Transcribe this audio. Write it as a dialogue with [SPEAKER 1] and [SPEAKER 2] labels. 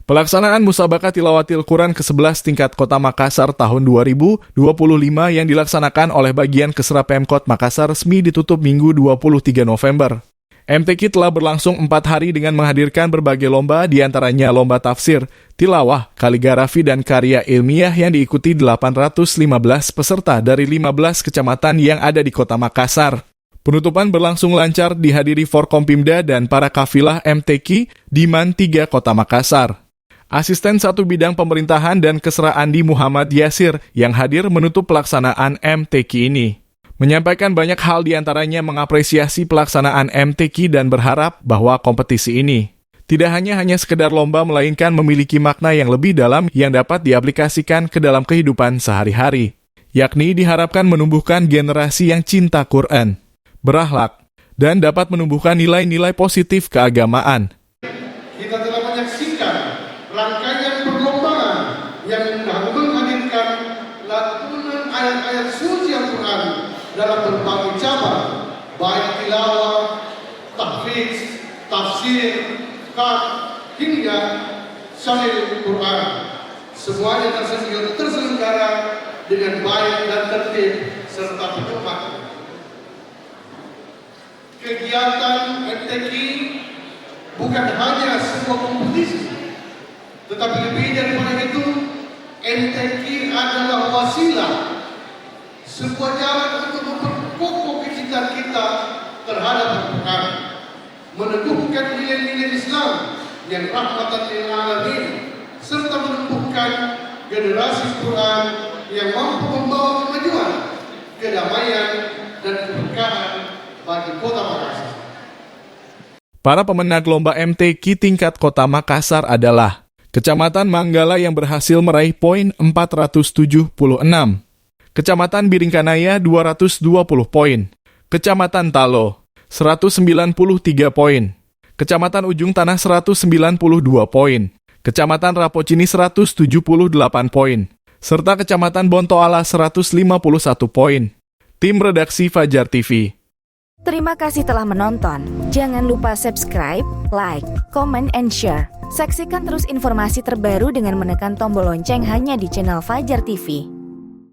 [SPEAKER 1] Pelaksanaan Musabaqah Tilawatil Quran ke-11 tingkat Kota Makassar tahun 2025 yang dilaksanakan oleh bagian Kesra Pemkot Makassar resmi ditutup Minggu 23 November. MTQ telah berlangsung 4 hari dengan menghadirkan berbagai lomba, diantaranya lomba tafsir, tilawah, kaligrafi, dan karya ilmiah yang diikuti 815 peserta dari 15 kecamatan yang ada di Kota Makassar. Penutupan berlangsung lancar dihadiri Forkompimda dan para kafilah MTQ di MAN 3 Kota Makassar. Asisten 1 Bidang Pemerintahan dan Kesra Andi Muhammad Yasir yang hadir menutup pelaksanaan MTQ ini. Menyampaikan banyak hal diantaranya mengapresiasi pelaksanaan MTQ dan berharap bahwa kompetisi ini tidak hanya sekedar lomba melainkan memiliki makna yang lebih dalam yang dapat diaplikasikan ke dalam kehidupan sehari-hari. Yakni diharapkan menumbuhkan generasi yang cinta Quran, berakhlak, dan dapat menumbuhkan nilai-nilai positif keagamaan.
[SPEAKER 2] Kita telah menyaksikan rangkaian perlombaan yang menghadirkan lantunan ayat-ayat suci Al-Quran dalam berbagai cabang, baik tilawah, tahfiz, tafsir, hingga syarih Quran. Semuanya terselenggara dengan baik dan tertib serta penuh makna. Kegiatan MTQ bukan hanya sebuah kompetisi, tetapi lebih daripada itu, MTQ adalah wasilah, sebuah jalan untuk memperkokoh kecintaan kita terhadap Al-Quran, meneguhkan nilai-nilai Islam yang rahmatan lil alamin, serta menumbuhkan generasi Quran yang mampu membawa kemajuan, kedamaian, dan keberkahan bagi Kota Makassar.
[SPEAKER 1] Para pemenang lomba MTQ tingkat Kota Makassar adalah Kecamatan Manggala yang berhasil meraih poin 476, Kecamatan Biringkanaya 220 poin, Kecamatan Talo 193 poin, Kecamatan Ujung Tanah 192 poin, Kecamatan Rapocini 178 poin, serta Kecamatan Bontoala 151 poin. Tim Redaksi Fajar TV.
[SPEAKER 3] Terima kasih telah menonton. Jangan lupa subscribe, like, comment, and share. Saksikan terus informasi terbaru dengan menekan tombol lonceng hanya di channel Fajar TV.